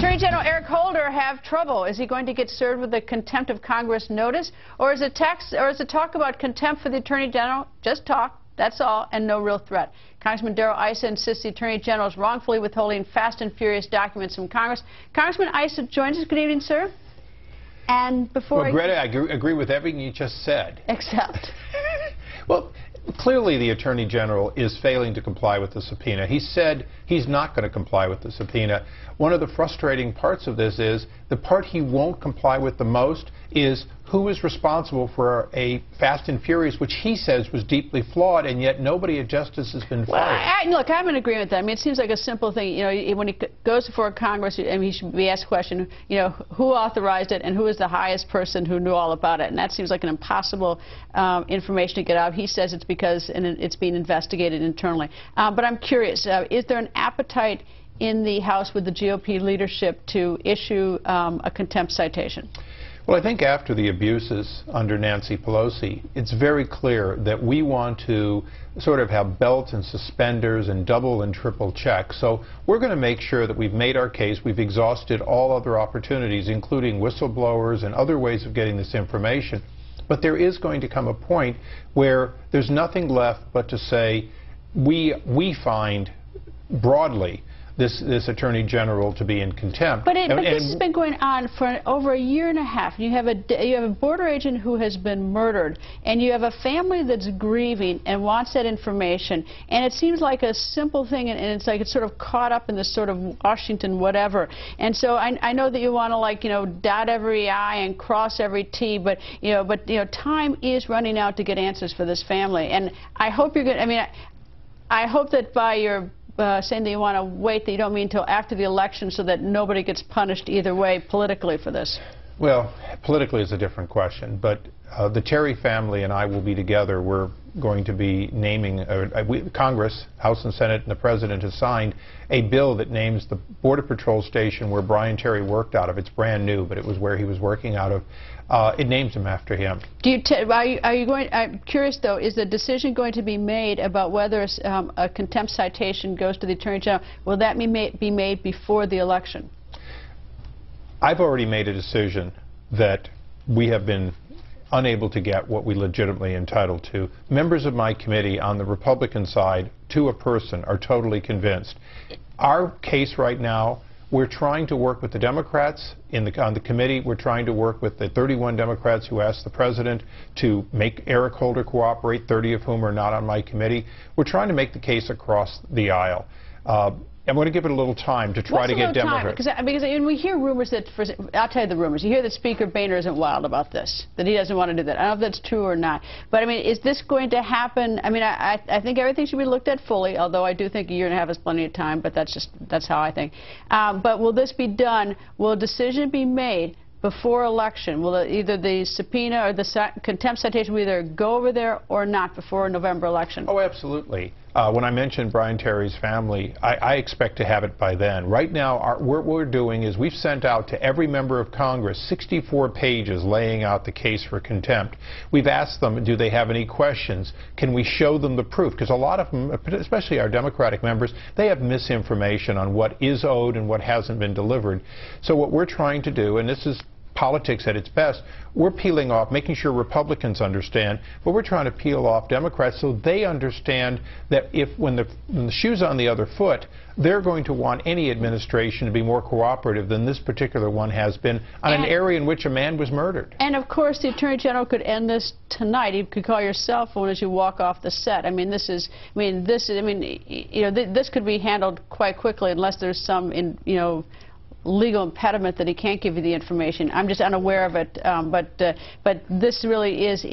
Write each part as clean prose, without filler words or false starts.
Attorney General Eric Holder have trouble? Is he going to get served with a contempt of Congress notice? Or is it talk about contempt for the Attorney General? Just talk, that's all, and no real threat. Congressman Darrell Issa insists the Attorney General is wrongfully withholding fast and furious documents from Congress. Congressman Issa joins us. Good evening, sir. And before Greta, I agree with everything you just said. Except? Well, clearly the Attorney General is failing to comply with the subpoena. He said he's not going to comply with the subpoena. One of the frustrating parts of this is the part he won't comply with the most is who is responsible for a Fast and Furious, which he says was deeply flawed, and yet nobody at Justice has been fired. Well, look, I'm in agreement with that. I mean, it seems like a simple thing. You know, when he goes before Congress, I mean, he should be asked the question, you know, who authorized it and who is the highest person who knew all about it? And that seems like an impossible information to get out. He says it's because it's being investigated internally. But I'm curious, is there an appetite in the House with the GOP leadership to issue a contempt citation? Well, I think after the abuses under Nancy Pelosi, it's very clear that we want to sort of have belts and suspenders and double and triple checks. So we're going to make sure that we've made our case, we've exhausted all other opportunities, including whistleblowers and other ways of getting this information. But there is going to come a point where there's nothing left but to say we find broadly this Attorney General to be in contempt. But this has been going on for over a year and a half. You have a border agent who has been murdered, and you have a family that's grieving and wants that information. And it seems like a simple thing, and it's like it's sort of caught up in this sort of Washington whatever. And so I know that you want to, like, you know, dot every I and cross every T, but time is running out to get answers for this family. And I hope you're going. I mean, I hope that by your saying that you want to wait, that you don't mean until after the election so that nobody gets punished either way politically for this. Well, politically is a different question, but the Terry family and I will be together. We're going to be naming, Congress, House and Senate, and the President has signed a bill that names the Border Patrol station where Brian Terry worked out of. It's brand new, but it was where he was working out of. It names him after him. Are you going? I'm curious though. Is the decision going to be made about whether a contempt citation goes to the Attorney General? Will that be made before the election? I've already made a decision that we have been unable to get what we legitimately entitled to. Members of my committee on the Republican side, to a person, are totally convinced. Our case right now, we're trying to work with the Democrats on the committee. We're trying to work with the 31 Democrats who asked the President to make Eric Holder cooperate, 30 of whom are not on my committee. We're trying to make the case across the aisle. I'm going to give it a little time to try to get Democrats. Because we hear rumors that, I'll tell you the rumors. You hear that Speaker Boehner isn't wild about this, that he doesn't want to do that. I don't know if that's true or not. But, I mean, is this going to happen? I mean, I think everything should be looked at fully, although I do think a year and a half is plenty of time, but that's how I think. But will this be done? Will a decision be made before election? Will either the subpoena or the contempt citation will either go over there or not before a November election? Oh, absolutely. When I mentioned Brian Terry's family, I expect to have it by then. Right now, what we're doing is we've sent out to every member of Congress 64 pages laying out the case for contempt. We've asked them, do they have any questions? Can we show them the proof? Because a lot of them, especially our Democratic members, they have misinformation on what is owed and what hasn't been delivered. So what we're trying to do, and this is politics at its best, we're peeling off, making sure Republicans understand, but we're trying to peel off Democrats so they understand that when the shoe's on the other foot, they're going to want any administration to be more cooperative than this particular one has been on an area in which a man was murdered. And of course, the Attorney General could end this tonight. He could call your cell phone as you walk off the set. I mean, this could be handled quite quickly unless there's some, legal impediment that he can't give you the information. I'm just unaware of it, but this really is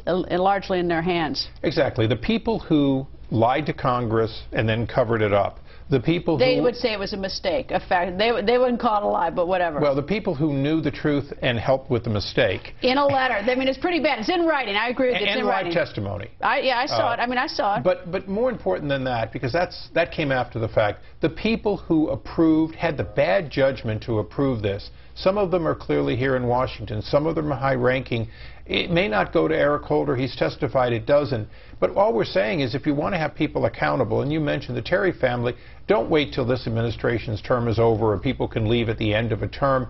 largely in their hands. Exactly. The people who lied to Congress and then covered it up. The people they would say it was a mistake. A fact. They wouldn't call it a lie, but whatever. Well, the people who knew the truth and helped with the mistake. In a letter. I mean, it's pretty bad. It's in writing. I agree with you. It's in writing. And live testimony. I saw it. I mean, I saw it. But more important than that, because that came after the fact, the people who approved, had the bad judgment to approve this. Some of them are clearly here in Washington. Some of them are high-ranking. It may not go to Eric Holder. He's testified it doesn't. But all we're saying is if you want to have people accountable, and you mentioned the Terry family, don't wait till this administration's term is over or people can leave at the end of a term.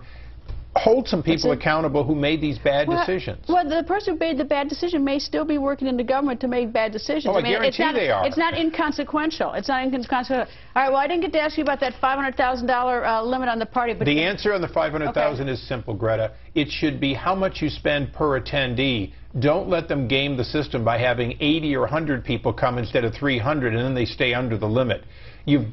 Hold some people accountable who made these bad decisions. Well, the person who made the bad decision may still be working in the government to make bad decisions. Oh, I guarantee they are. It's not inconsequential. It's not inconsequential. All right, well, I didn't get to ask you about that $500,000 limit on the party. But the answer on the $500,000 is simple, Greta. It should be how much you spend per attendee. Don't let them game the system by having 80 or 100 people come instead of 300, and then they stay under the limit.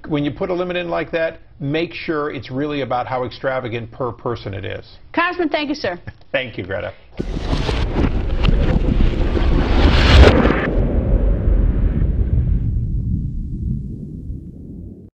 When you put a limit in like that, make sure it's really about how extravagant per person it is. Congressman, thank you, sir. Thank you, Greta.